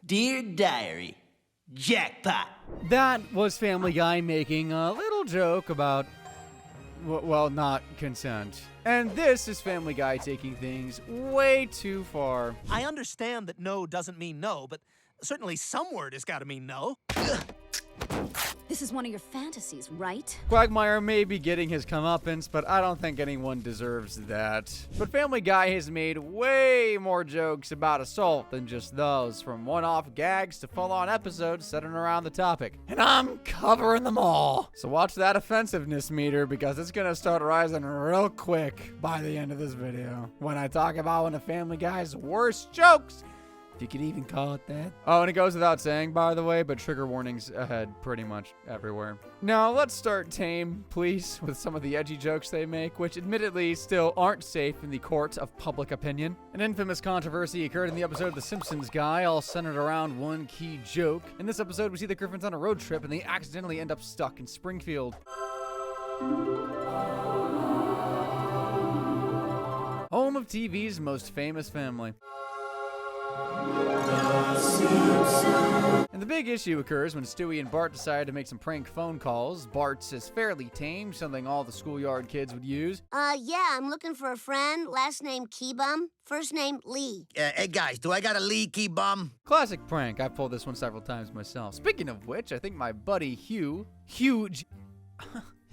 Dear Diary, jackpot. That was Family Guy making a little joke about, well, not consent. And this is Family Guy taking things way too far. I understand that no doesn't mean no, but certainly some word has got to mean no. This is one of your fantasies, right? Quagmire may be getting his comeuppance, but I don't think anyone deserves that. But Family Guy has made way more jokes about assault than just those, from one-off gags to full-on episodes centered around the topic. And I'm covering them all. So watch that offensiveness meter, because it's gonna start rising real quick by the end of this video, when I talk about one of Family Guy's worst jokes, if you could even call it that. Oh, and it goes without saying, by the way, but trigger warnings ahead pretty much everywhere. Now, let's start tame, please, with some of the edgy jokes they make, which admittedly still aren't safe in the court of public opinion. An infamous controversy occurred in the episode of The Simpsons Guy, all centered around one key joke. In this episode, we see the Griffins on a road trip, and they accidentally end up stuck in Springfield. Home of TV's most famous family. And the big issue occurs when Stewie and Bart decide to make some prank phone calls. Bart says fairly tame, something all the schoolyard kids would use. Yeah, I'm looking for a friend. Last name Keybum. First name Lee. Hey, guys, do I got a leaky bum? Classic prank. I've pulled this one several times myself. Speaking of which, I think my buddy Hugh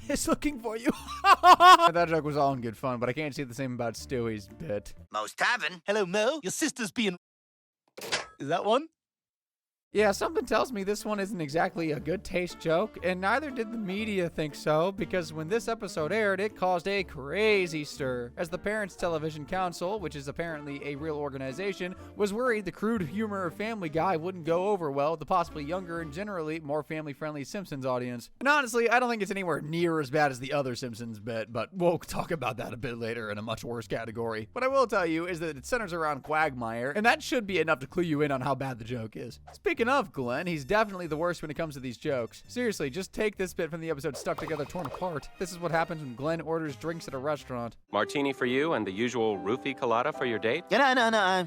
is looking for you. That joke was all in good fun, but I can't say the same about Stewie's bit. Mo's Tavern. Hello, Mo. Your sister's being... Is that one? Yeah, something tells me this one isn't exactly a good taste joke, and neither did the media think so, because when this episode aired, it caused a crazy stir, as the Parents Television Council, which is apparently a real organization, was worried the crude humor of Family Guy wouldn't go over well with the possibly younger and generally more family-friendly Simpsons audience. And honestly, I don't think it's anywhere near as bad as the other Simpsons bit, but we'll talk about that a bit later in a much worse category. What I will tell you is that it centers around Quagmire, and that should be enough to clue you in on how bad the joke is. Speaking of Glenn, he's definitely the worst when it comes to these jokes. Seriously, just take this bit from the episode Stuck Together, Torn Apart. This is what happens when Glenn orders drinks at a restaurant. Martini for you and the usual roofie colada for your date? No.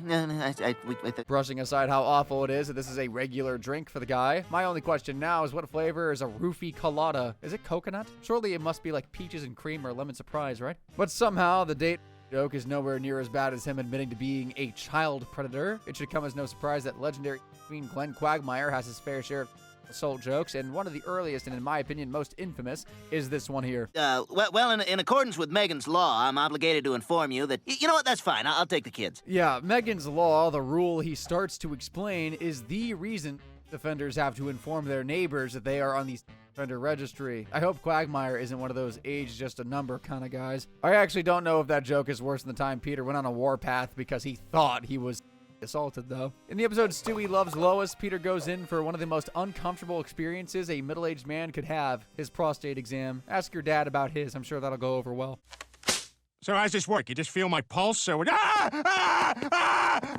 Brushing aside how awful it is that this is a regular drink for the guy, my only question now is what flavor is a roofie colada? Is it coconut? Surely it must be like peaches and cream or lemon surprise, right? But somehow the date joke is nowhere near as bad as him admitting to being a child predator. It should come as no surprise that legendary Queen Glenn Quagmire has his fair share of assault jokes, and one of the earliest and, in my opinion, most infamous is this one here. In accordance with Megan's Law, I'm obligated to inform you that... You know what? That's fine. I'll take the kids. Yeah, Megan's Law, the rule he starts to explain, is the reason offenders have to inform their neighbors that they are on the offender registry. I hope Quagmire isn't one of those age just a number kind of guys. I actually don't know if that joke is worse than the time Peter went on a warpath because he thought he was assaulted, though. In the episode Stewie Loves Lois, Peter goes in for one of the most uncomfortable experiences a middle-aged man could have, his prostate exam. Ask your dad about his. I'm sure that'll go over well. So how's this work? You just feel my pulse, so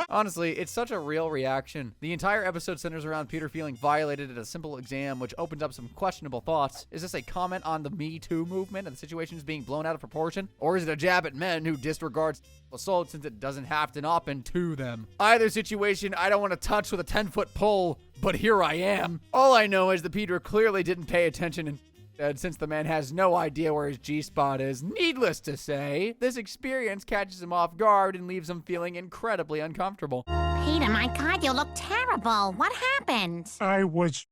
Honestly, it's such a real reaction. The entire episode centers around Peter feeling violated at a simple exam, which opens up some questionable thoughts. Is this a comment on the Me Too movement and the situations being blown out of proportion? Or is it a jab at men who disregards assault since it doesn't happen to them? Either situation, I don't want to touch with a 10-foot pole, but here I am. All I know is that Peter clearly didn't pay attention and since the man has no idea where his G-spot is. Needless to say, this experience catches him off guard and leaves him feeling incredibly uncomfortable. Peter, my God, you look terrible. What happened? I was...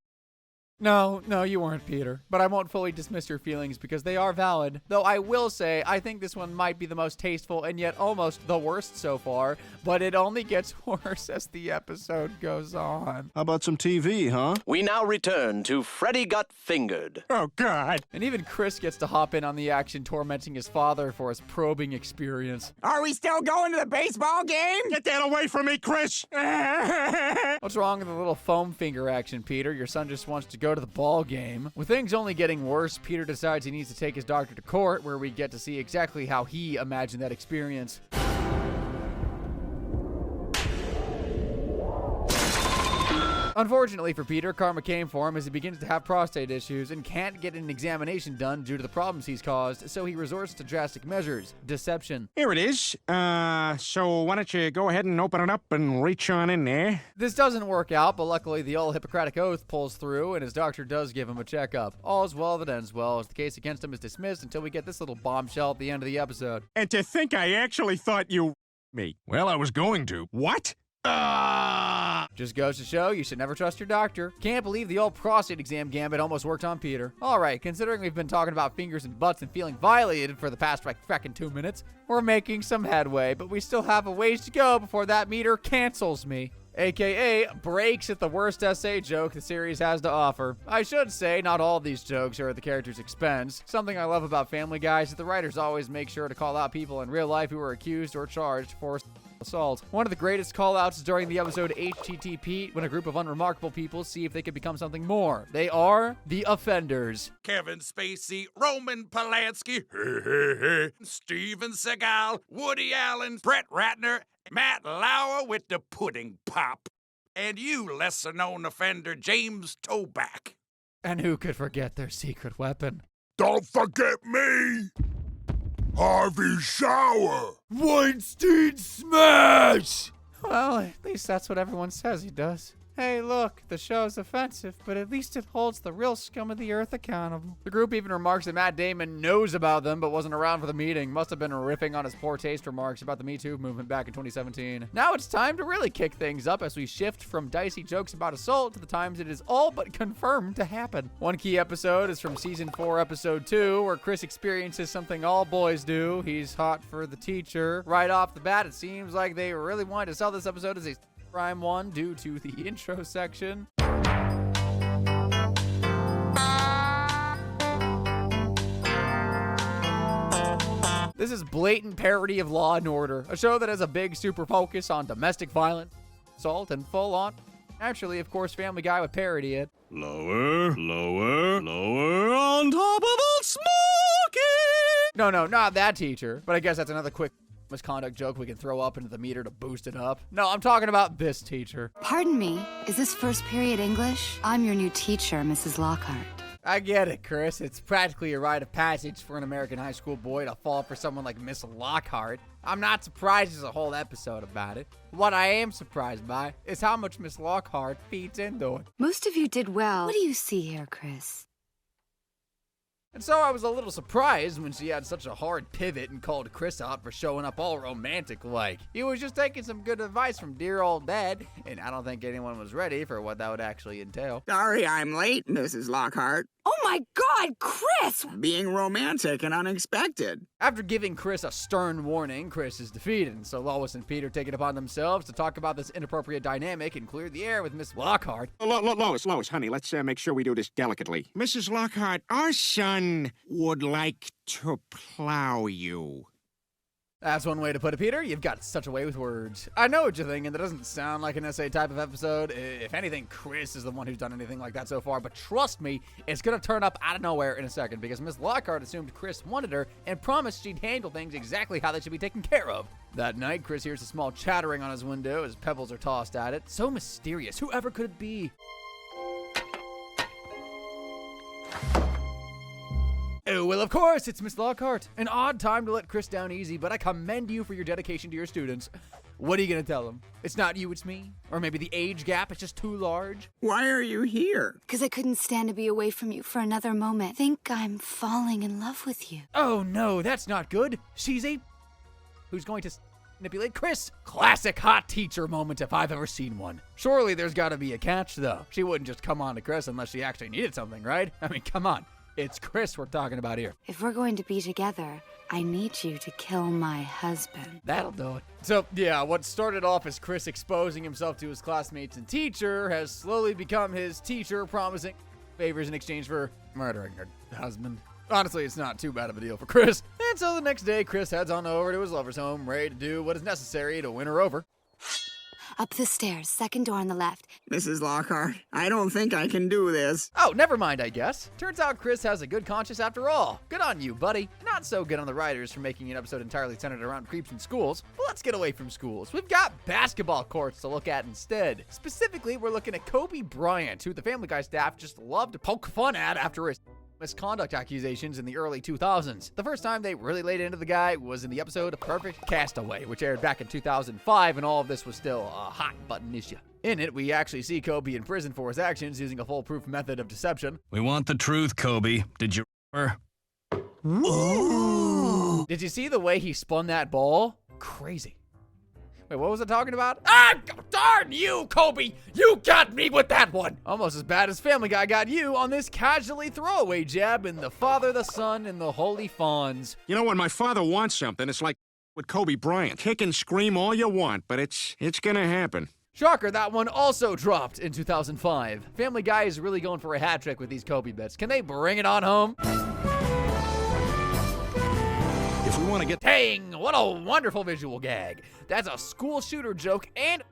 No, you weren't, Peter. But I won't fully dismiss your feelings because they are valid. Though I will say, I think this one might be the most tasteful and yet almost the worst so far. But it only gets worse as the episode goes on. How about some TV, huh? We now return to Freddy Got Fingered. Oh, God. And even Chris gets to hop in on the action, tormenting his father for his probing experience. Are we still going to the baseball game? Get that away from me, Chris! What's wrong with the little foam finger action, Peter? Your son just wants to go to the ball game. With things only getting worse, Peter decides he needs to take his doctor to court, where we get to see exactly how he imagined that experience. Unfortunately for Peter, karma came for him as he begins to have prostate issues and can't get an examination done due to the problems he's caused, so he resorts to drastic measures. Deception. Here it is. So why don't you go ahead and open it up and reach on in there? This doesn't work out, but luckily the old Hippocratic Oath pulls through and his doctor does give him a checkup. All's well that ends well, as the case against him is dismissed until we get this little bombshell at the end of the episode. And to think I actually thought you... me. Well, I was going to. What? Just goes to show you should never trust your doctor. Can't believe the old prostate exam gambit almost worked on Peter. Alright, considering we've been talking about fingers and butts and feeling violated for the past frackin' 2 minutes, we're making some headway, but we still have a ways to go before that meter cancels me. AKA breaks at the worst essay joke the series has to offer. I should say, not all these jokes are at the character's expense. Something I love about Family Guy is that the writers always make sure to call out people in real life who are accused or charged for assault. One of the greatest call-outs is during the episode HTTP, when a group of unremarkable people see if they could become something more. They are the offenders. Kevin Spacey, Roman Polanski, Steven Seagal, Woody Allen, Brett Ratner, Matt Lauer with the pudding pop, and you lesser-known offender James Toback. And who could forget their secret weapon? Don't forget me! Harvey Shower! Weinstein Smash! Well, at least that's what everyone says he does. Hey, look, the show's offensive, but at least it holds the real scum of the earth accountable. The group even remarks that Matt Damon knows about them, but wasn't around for the meeting. Must have been riffing on his poor taste remarks about the Me Too movement back in 2017. Now it's time to really kick things up as we shift from dicey jokes about assault to the times it is all but confirmed to happen. One key episode is from season 4, episode 2, where Chris experiences something all boys do. He's hot for the teacher. Right off the bat, it seems like they really wanted to sell this episode as a prime one due to the intro section. This is blatant parody of Law & Order, a show that has a big super focus on domestic violence, assault, and full-on. Naturally, of course, Family Guy would parody it. Lower, lower, lower on top of Old Smoky! No, not that teacher, but I guess that's another quick misconduct joke we can throw up into the meter to boost it up. No, I'm talking about this teacher. Pardon me, is this first period English? I'm your new teacher, Mrs. Lockhart. I get it, Chris. It's practically a rite of passage for an American high school boy to fall for someone like Miss Lockhart. I'm not surprised there's a whole episode about it. What I am surprised by is how much Miss Lockhart feeds into it. Most of you did well. What do you see here, Chris? And so I was a little surprised when she had such a hard pivot and called Chris out for showing up all romantic-like. He was just taking some good advice from dear old dad, and I don't think anyone was ready for what that would actually entail. Sorry I'm late, Mrs. Lockhart. Oh my God, Chris! Being romantic and unexpected. After giving Chris a stern warning, Chris is defeated, and so Lois and Peter take it upon themselves to talk about this inappropriate dynamic and clear the air with Miss Lockhart. Lois, honey, let's make sure we do this delicately. Mrs. Lockhart, our son would like to plow you. That's one way to put it, Peter. You've got such a way with words. I know what you're thinking. That doesn't sound like an essay type of episode. If anything, Chris is the one who's done anything like that so far. But trust me, it's going to turn up out of nowhere in a second because Miss Lockhart assumed Chris wanted her and promised she'd handle things exactly how they should be taken care of. That night, Chris hears a small chattering on his window as pebbles are tossed at it. So mysterious. Whoever could it be? Oh, well, of course, it's Miss Lockhart. An odd time to let Chris down easy, but I commend you for your dedication to your students. What are you going to tell them? It's not you, it's me? Or maybe the age gap is just too large? Why are you here? Because I couldn't stand to be away from you for another moment. I think I'm falling in love with you. Oh, no, that's not good. She's a... who's going to manipulate Chris? Classic hot teacher moment if I've ever seen one. Surely there's got to be a catch, though. She wouldn't just come on to Chris unless she actually needed something, right? I mean, come on. It's Chris we're talking about here. If we're going to be together, I need you to kill my husband. That'll do it. So, yeah, what started off as Chris exposing himself to his classmates and teacher has slowly become his teacher promising favors in exchange for murdering her husband. Honestly, it's not too bad of a deal for Chris. And so the next day, Chris heads on over to his lover's home, ready to do what is necessary to win her over. Up the stairs, second door on the left. Mrs. Lockhart, I don't think I can do this. Oh, never mind, I guess. Turns out Chris has a good conscience after all. Good on you, buddy. Not so good on the writers for making an episode entirely centered around creeps in schools. But let's get away from schools. We've got basketball courts to look at instead. Specifically, we're looking at Kobe Bryant, who the Family Guy staff just loved to poke fun at after his misconduct accusations in the early 2000s. The first time they really laid into the guy was in the episode Perfect Castaway, which aired back in 2005, and all of this was still a hot button issue. In it, we actually see Kobe in prison for his actions using a foolproof method of deception. We want the truth, Kobe. Did you her? Ooh. Did you see the way he spun that ball? Crazy. Wait, what was I talking about? Ah, darn you, Kobe! You got me with that one! Almost as bad as Family Guy got you on this casually throwaway jab in the Father, the Son, and the Holy Fawns. You know, when my father wants something, it's like with Kobe Bryant. Kick and scream all you want, but it's gonna happen. Shocker, that one also dropped in 2005. Family Guy is really going for a hat trick with these Kobe bits. Can they bring it on home? If we want to get... Dang, what a wonderful visual gag. That's a school shooter joke and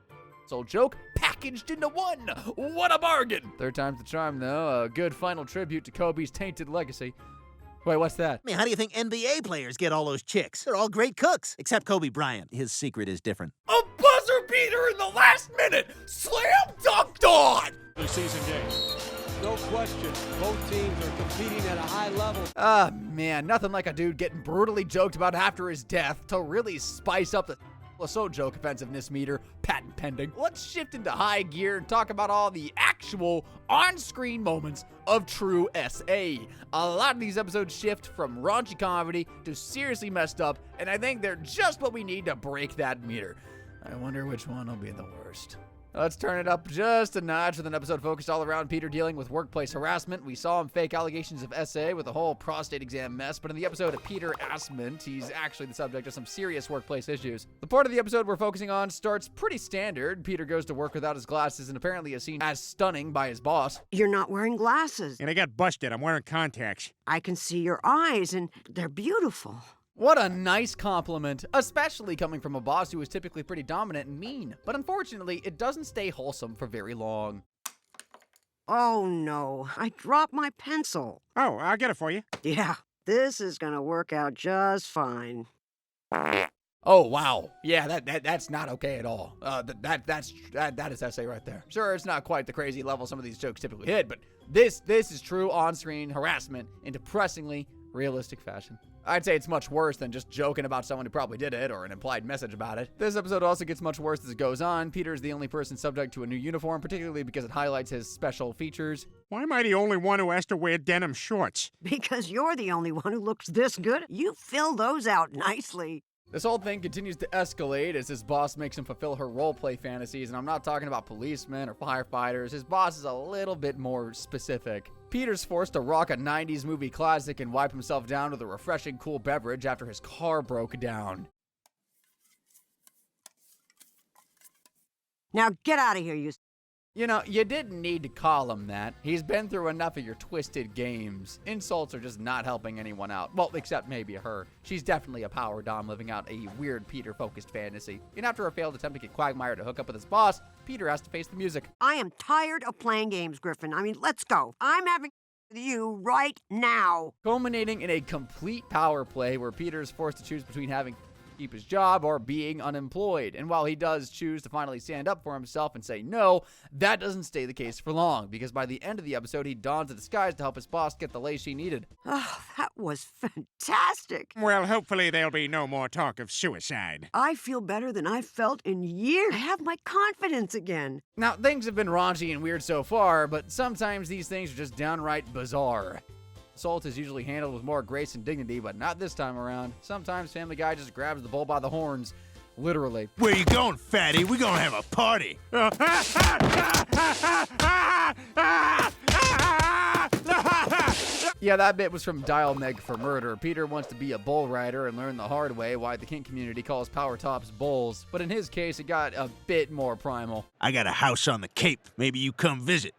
soul joke packaged into one. What a bargain. Third time's the charm, though. A good final tribute to Kobe's tainted legacy. Wait, what's that? I mean, how do you think NBA players get all those chicks? They're all great cooks, except Kobe Bryant. His secret is different. A buzzer beater in the last minute. Slam dunked on. The season game. No question, both teams are competing at a high level. Ah, man, nothing like a dude getting brutally joked about after his death to really spice up the so joke offensiveness meter, patent pending. Let's shift into high gear and talk about all the actual on-screen moments of true SA. A lot of these episodes shift from raunchy comedy to seriously messed up, and I think they're just what we need to break that meter. I wonder which one will be the worst. Let's turn it up just a notch with an episode focused all around Peter dealing with workplace harassment. We saw him fake allegations of SA with a whole prostate exam mess, but in the episode of Peter Assment, he's actually the subject of some serious workplace issues. The part of the episode we're focusing on starts pretty standard. Peter goes to work without his glasses and apparently is seen as stunning by his boss. You're not wearing glasses. And I got busted. I'm wearing contacts. I can see your eyes, and they're beautiful. What a nice compliment, especially coming from a boss who is typically pretty dominant and mean. But unfortunately, it doesn't stay wholesome for very long. Oh no, I dropped my pencil. Oh, I'll get it for you. Yeah, this is gonna work out just fine. Oh, wow. Yeah, that's not okay at all. That is SA right there. Sure, it's not quite the crazy level some of these jokes typically hit, but this is true on-screen harassment in depressingly realistic fashion. I'd say it's much worse than just joking about someone who probably did it or an implied message about it. This episode also gets much worse as it goes on. Peter is the only person subject to a new uniform, particularly because it highlights his special features. Why am I the only one who has to wear denim shorts? Because you're the only one who looks this good. You fill those out nicely. This whole thing continues to escalate as his boss makes him fulfill her roleplay fantasies, and I'm not talking about policemen or firefighters. His boss is a little bit more specific. Peter's forced to rock a 90s movie classic and wipe himself down with a refreshing cool beverage after his car broke down. Now get out of here, you... You know, you didn't need to call him that. He's been through enough of your twisted games. Insults are just not helping anyone out. Well, except maybe her. She's definitely a power dom living out a weird Peter-focused fantasy. And after a failed attempt to get Quagmire to hook up with his boss, Peter has to face the music. I am tired of playing games, Griffin. I mean, let's go. I'm having with you right now. Culminating in a complete power play where Peter's forced to choose between having keep his job or being unemployed. And while he does choose to finally stand up for himself and say no, that doesn't stay the case for long, because by the end of the episode, he dons a disguise to help his boss get the lay she needed. Oh, that was fantastic. Well, hopefully there'll be no more talk of suicide. I feel better than I've felt in years. I have my confidence again. Now, things have been raunchy and weird so far, but sometimes these things are just downright bizarre. Assault is usually handled with more grace and dignity, but not this time around. Sometimes Family Guy just grabs the bull by the horns, literally. Where you going, fatty? We're gonna have a party. Yeah, that bit was from Dial Meg for Murder. Peter wants to be a bull rider and learn the hard way why the kink community calls power tops bulls, but in his case, it got a bit more primal. I got a house on the Cape. Maybe you come visit.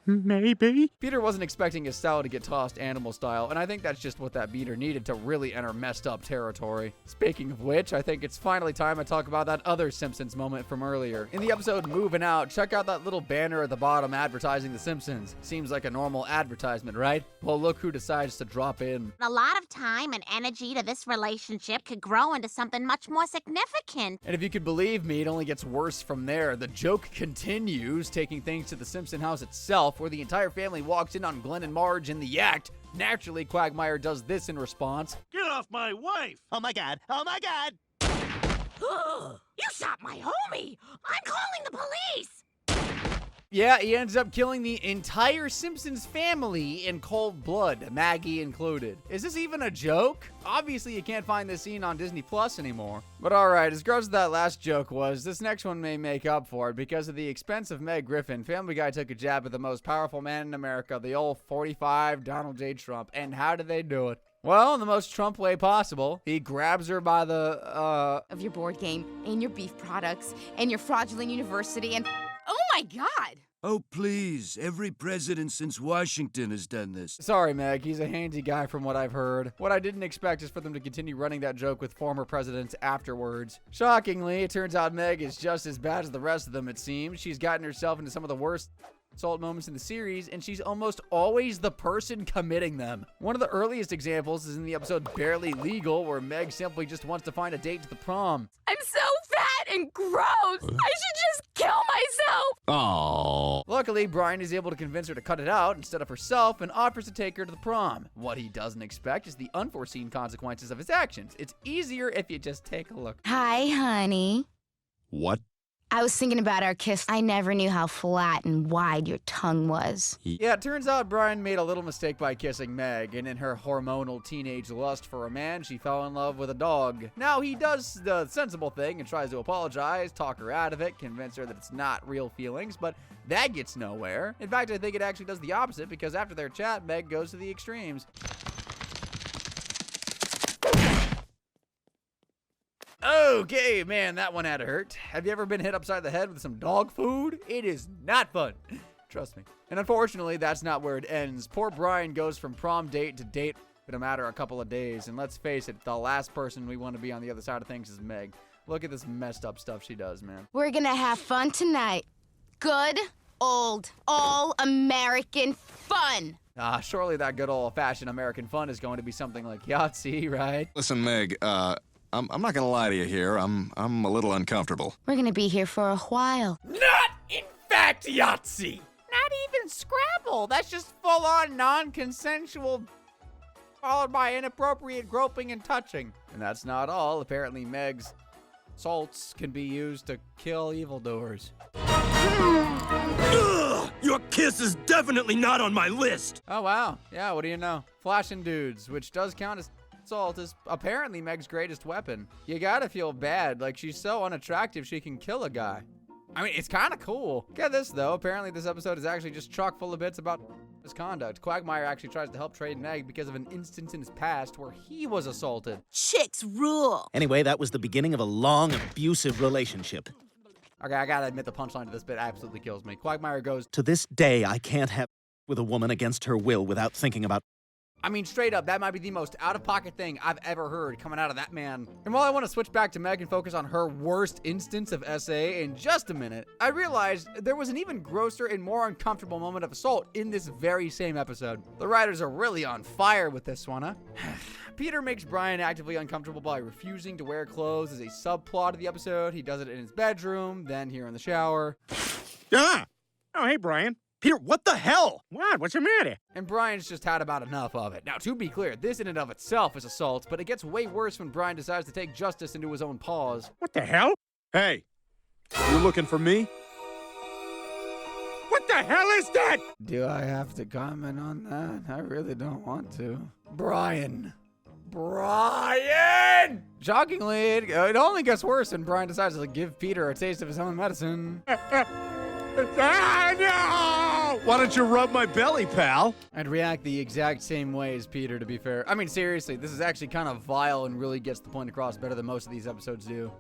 Maybe. Peter wasn't expecting his style to get tossed animal style, and I think that's just what that beater needed to really enter messed up territory. Speaking of which, I think it's finally time I talk about that other Simpsons moment from earlier. In the episode Moving Out, check out that little banner at the bottom advertising The Simpsons. Seems like a normal advertisement, right? Well, look who decides to drop in. A lot of time and energy to this relationship could grow into something much more significant. And if you could believe me, it only gets worse from there. The joke continues, taking things to the Simpson house itself, where the entire family walks in on Glenn and Marge in the act. Naturally, Quagmire does this in response. Get off my wife! Oh my god! Oh my god! You shot my homie! I'm calling the police! Yeah, he ends up killing the entire Simpsons family in cold blood, Maggie included. Is this even a joke? Obviously, you can't find this scene on Disney Plus anymore. But alright, as gross as that last joke was, this next one may make up for it. Because of the expense of Meg Griffin, Family Guy took a jab at the most powerful man in America, the old 45 Donald J. Trump. And how did they do it? Well, in the most Trump way possible. He grabs her by the, of your board game, and your beef products, and your fraudulent university, and... Oh my god! Oh, please. Every president since Washington has done this. Sorry, Meg. He's a handy guy from what I've heard. What I didn't expect is for them to continue running that joke with former presidents afterwards. Shockingly, it turns out Meg is just as bad as the rest of them, it seems. She's gotten herself into some of the worst assault moments in the series, and she's almost always the person committing them. One of the earliest examples is in the episode Barely Legal, where Meg simply just wants to find a date to the prom. I'm so fat and gross! I should just kill myself! Oh. Luckily, Brian is able to convince her to cut it out instead of herself and offers to take her to the prom. What he doesn't expect is the unforeseen consequences of his actions. It's easier if you just take a look. Hi, honey. What? I was thinking about our kiss. I never knew how flat and wide your tongue was. Yeah, it turns out Brian made a little mistake by kissing Meg, and in her hormonal teenage lust for a man, she fell in love with a dog. Now, he does the sensible thing and tries to apologize, talk her out of it, convince her that it's not real feelings, but that gets nowhere. In fact, I think it actually does the opposite, because after their chat, Meg goes to the extremes. Okay, man, that one had to hurt. Have you ever been hit upside the head with some dog food? It is not fun. Trust me. And unfortunately, that's not where it ends. Poor Brian goes from prom date to date in a matter of a couple of days. And let's face it, the last person we want to be on the other side of things is Meg. Look at this messed up stuff she does, man. We're gonna have fun tonight. Good, old, all-American fun. Surely that good old-fashioned American fun is going to be something like Yahtzee, right? Listen, Meg, I'm not gonna lie to you here. I'm a little uncomfortable. We're gonna be here for a while. Not in fact Yahtzee! Not even Scrabble! That's just full-on non-consensual followed by inappropriate groping and touching. And that's not all. Apparently Meg's salts can be used to kill evildoers. Ugh, your kiss is definitely not on my list. Oh, wow. Yeah, what do you know? Flashing dudes, which does count as salt, is apparently Meg's greatest weapon. You gotta feel bad. Like, she's so unattractive, she can kill a guy. I mean, it's kind of cool. Get this, though. Apparently, this episode is actually just chock full of bits about misconduct. Quagmire actually tries to help trade Meg because of an instance in his past where he was assaulted. Chicks rule. Anyway, that was the beginning of a long, abusive relationship. Okay, I gotta admit the punchline to this bit absolutely kills me. Quagmire goes, To this day, I can't have with a woman against her will without thinking about... I mean, straight up, that might be the most out-of-pocket thing I've ever heard coming out of that man. And while I want to switch back to Meg and focus on her worst instance of SA in just a minute, I realized there was an even grosser and more uncomfortable moment of assault in this very same episode. The writers are really on fire with this one, huh? Peter makes Brian actively uncomfortable by refusing to wear clothes as a subplot of the episode. He does it in his bedroom, then here in the shower. Ah! Oh, hey, Brian. Peter, what the hell? What? What's the matter? And Brian's just had about enough of it. Now, to be clear, this in and of itself is assault, but it gets way worse when Brian decides to take justice into his own paws. What the hell? Hey, you looking for me? What the hell is that? Do I have to comment on that? I really don't want to. Brian! Shockingly, it only gets worse when Brian decides to give Peter a taste of his own medicine. Ah, no! Why don't you rub my belly, pal? I'd react the exact same way as Peter, to be fair. I mean, seriously, this is actually kind of vile and really gets the point across better than most of these episodes do.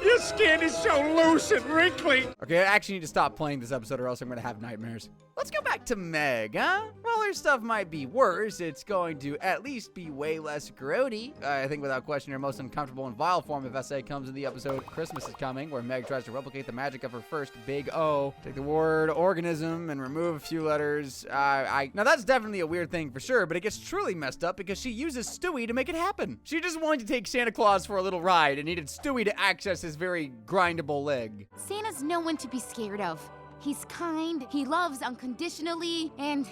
You skin is so loose and wrinkly. Okay, I actually need to stop playing this episode or else I'm gonna have nightmares. Let's go back to Meg, huh? Well, her stuff might be worse. It's going to at least be way less grody. I think without question her most uncomfortable and vile form of essay comes in the episode Christmas is Coming, where Meg tries to replicate the magic of her first big O. Take the word organism and remove a few letters. Now that's definitely a weird thing for sure, but it gets truly messed up because she uses Stewie to make it happen. She just wanted to take Santa Claus for a little ride and needed Stewie to access his very grindable leg. Santa's no one to be scared of. He's kind, he loves unconditionally, and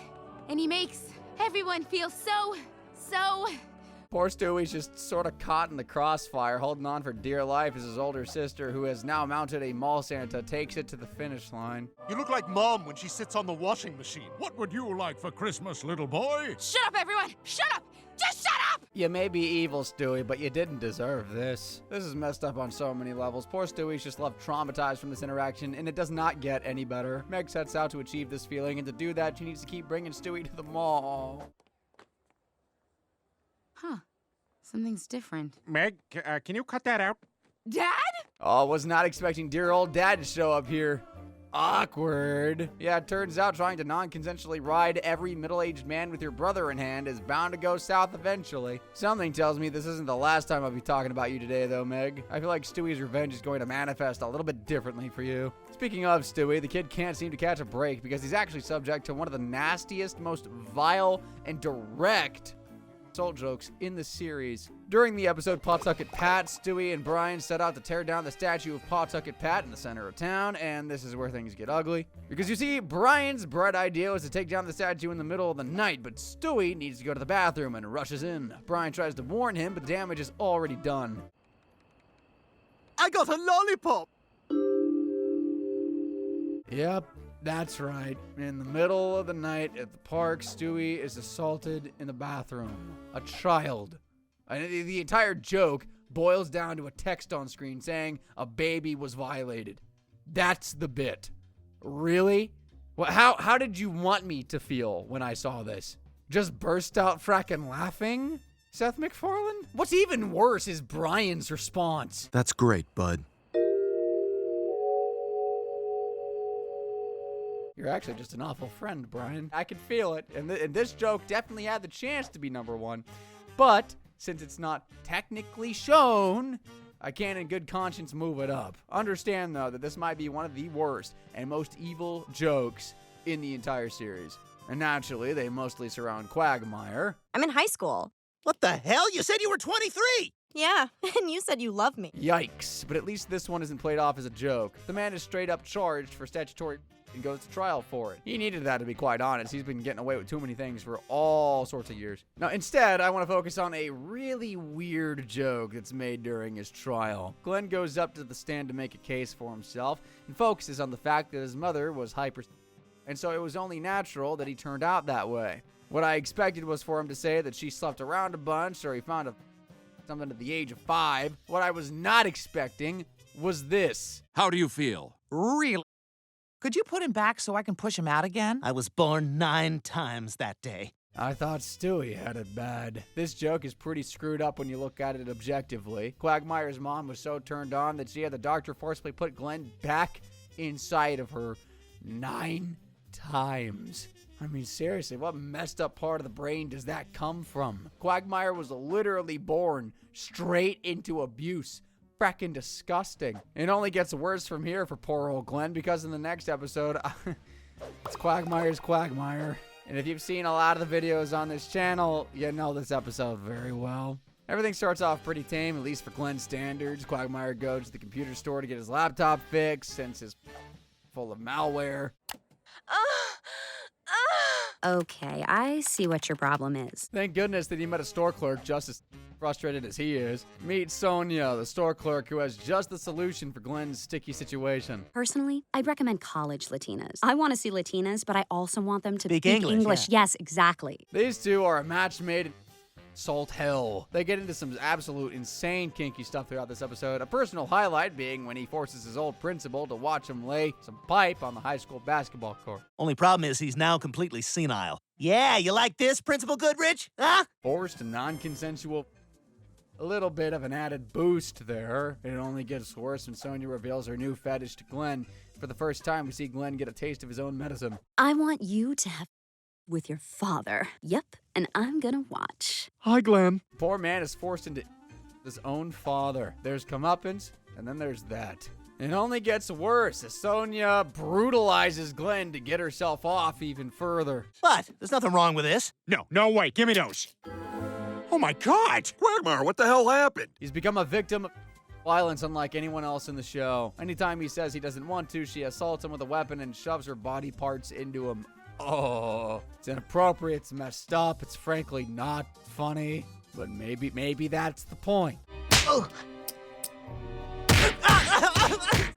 he makes everyone feel so. Poor Stewie's just sort of caught in the crossfire, holding on for dear life as his older sister, who has now mounted a mall Santa, takes it to the finish line. You look like Mom when she sits on the washing machine. What would you like for Christmas, little boy? Shut up, everyone! Shut up! Just shut up! You may be evil, Stewie, but you didn't deserve this. This is messed up on so many levels. Poor Stewie's just left traumatized from this interaction, and it does not get any better. Meg sets out to achieve this feeling, and to do that, she needs to keep bringing Stewie to the mall. Huh. Something's different. Meg, can you cut that out? Dad? Oh, was not expecting dear old Dad to show up here. Awkward. Yeah, it turns out trying to non-consensually ride every middle-aged man with your brother in hand is bound to go south eventually. Something tells me this isn't the last time I'll be talking about you today, though, Meg. I feel like Stewie's revenge is going to manifest a little bit differently for you. Speaking of Stewie, the kid can't seem to catch a break because he's actually subject to one of the nastiest, most vile, and direct assault jokes in the series. During the episode Pawtucket Pat, Stewie and Brian set out to tear down the statue of Pawtucket Pat in the center of town, and this is where things get ugly. Because you see, Brian's bright idea was to take down the statue in the middle of the night, but Stewie needs to go to the bathroom and rushes in. Brian tries to warn him, but the damage is already done. I got a lollipop! Yep, that's right. In the middle of the night at the park, Stewie is assaulted in the bathroom. A child. And the entire joke boils down to a text on screen saying a baby was violated. That's the bit. Really? Well, how did you want me to feel when I saw this? Just burst out frackin' laughing? Seth MacFarlane? What's even worse is Brian's response. That's great, bud. You're actually just an awful friend, Brian. I can feel it. And this joke definitely had the chance to be number one. But since it's not technically shown, I can't in good conscience move it up. Understand, though, that this might be one of the worst and most evil jokes in the entire series. And naturally, they mostly surround Quagmire. I'm in high school. What the hell? You said you were 23! Yeah, and you said you love me. Yikes. But at least this one isn't played off as a joke. The man is straight up charged for statutory and goes to trial for it. He needed that, to be quite honest. He's been getting away with too many things for all sorts of years. Now, instead, I want to focus on a really weird joke that's made during his trial. Glenn goes up to the stand to make a case for himself and focuses on the fact that his mother was hyper, and so it was only natural that he turned out that way. What I expected was for him to say that she slept around a bunch or he found something at the age of 5. What I was not expecting was this. How do you feel? Really? Could you put him back so I can push him out again? I was born 9 times that day. I thought Stewie had it bad. This joke is pretty screwed up when you look at it objectively. Quagmire's mom was so turned on that she had the doctor forcibly put Glenn back inside of her 9 times. I mean, seriously, what messed up part of the brain does that come from? Quagmire was literally born straight into abuse. Frackin' disgusting. It only gets worse from here for poor old Glenn, because in the next episode, it's Quagmire's Quagmire. And if you've seen a lot of the videos on this channel, you know this episode very well. Everything starts off pretty tame, at least for Glenn's standards. Quagmire goes to the computer store to get his laptop fixed, since it's full of malware. Okay, I see what your problem is. Thank goodness that he met a store clerk just as frustrated as he is. Meet Sonia, the store clerk who has just the solution for Glenn's sticky situation. Personally, I'd recommend college Latinas. I want to see Latinas, but I also want them to Speak speak English. Yeah. Yes, exactly. These two are a match made in salt hell. They get into some absolute insane kinky stuff throughout this episode. A personal highlight being when he forces his old principal to watch him lay some pipe on the high school basketball court. Only problem is he's now completely senile. Yeah, you like this, Principal Goodrich? Huh? Forced non-consensual a little bit of an added boost there. It only gets worse when Sonya reveals her new fetish to Glenn. For the first time, we see Glenn get a taste of his own medicine. I want you to have with your father. Yep, and I'm gonna watch. Hi, Glenn. Poor man is forced into his own father. There's comeuppance, and then there's that. It only gets worse as Sonya brutalizes Glenn to get herself off even further. But there's nothing wrong with this. No way. Give me those. Oh, my God. Quagmire, what the hell happened? He's become a victim of violence unlike anyone else in the show. Anytime he says he doesn't want to, she assaults him with a weapon and shoves her body parts into him. Oh, it's inappropriate, it's messed up, it's frankly not funny, but maybe that's the point.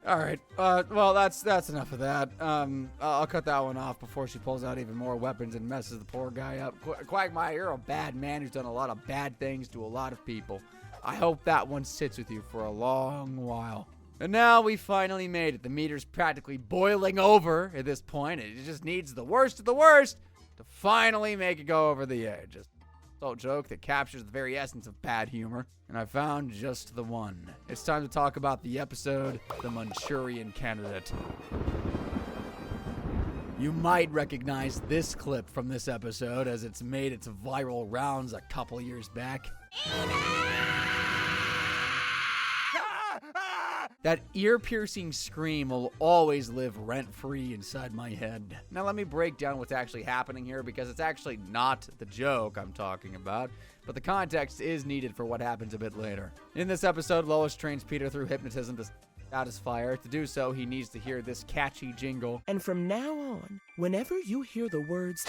All right, well, that's enough of that. I'll cut that one off before she pulls out even more weapons and messes the poor guy up. Quagmire, you're a bad man who's done a lot of bad things to a lot of people. I hope that one sits with you for a long while. And now we finally made it. The meter's practically boiling over at this point. It just needs the worst of the worst to finally make it go over the edge. Just a joke that captures the very essence of bad humor. And I found just the one. It's time to talk about the episode, The Manchurian Candidate. You might recognize this clip from this episode as it's made its viral rounds a couple years back. That ear-piercing scream will always live rent-free inside my head. Now let me break down what's actually happening here because it's actually not the joke I'm talking about, but the context is needed for what happens a bit later. In this episode, Lois trains Peter through hypnotism to satisfy her. To do so, he needs to hear this catchy jingle. And from now on, whenever you hear the words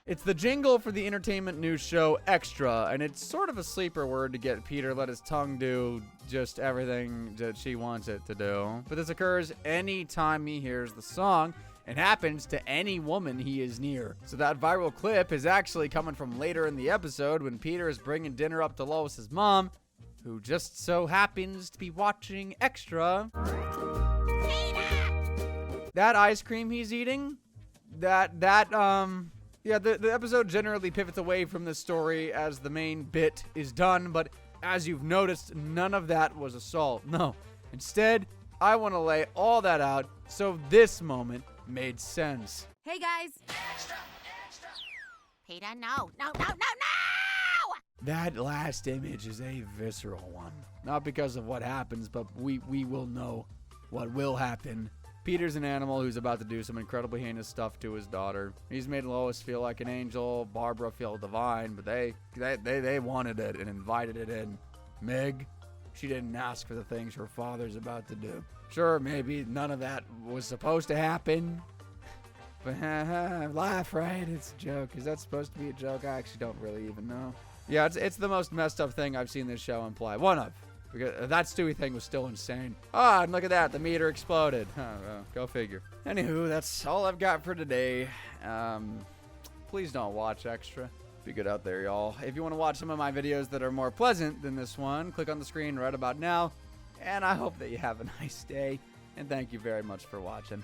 It's the jingle for the entertainment news show Extra, and it's sort of a sleeper word to get Peter to let his tongue do just everything that she wants it to do. But this occurs anytime he hears the song, and happens to any woman he is near. So that viral clip is actually coming from later in the episode when Peter is bringing dinner up to Lois's mom, who just so happens to be watching Extra. That ice cream he's eating, yeah, the episode generally pivots away from the story as the main bit is done, but as you've noticed, none of that was assault. No. Instead, I want to lay all that out so this moment made sense. Hey, guys. Peter, no. That last image is a visceral one. Not because of what happens, but we will know what will happen. Peter's an animal who's about to do some incredibly heinous stuff to his daughter. He's made Lois feel like an angel, Barbara feel divine, but they wanted it and invited it in. Meg, she didn't ask for the things her father's about to do. Sure, maybe none of that was supposed to happen, but laugh, right? It's a joke. Is that supposed to be a joke? I actually don't really even know. Yeah, it's the most messed up thing I've seen this show imply. One of. Because that Stewie thing was still insane. Ah, and look at that. The meter exploded. Go figure. Anywho, that's all I've got for today. Please don't watch Extra. Be good out there, y'all. If you want to watch some of my videos that are more pleasant than this one, click on the screen right about now. And I hope that you have a nice day. And thank you very much for watching.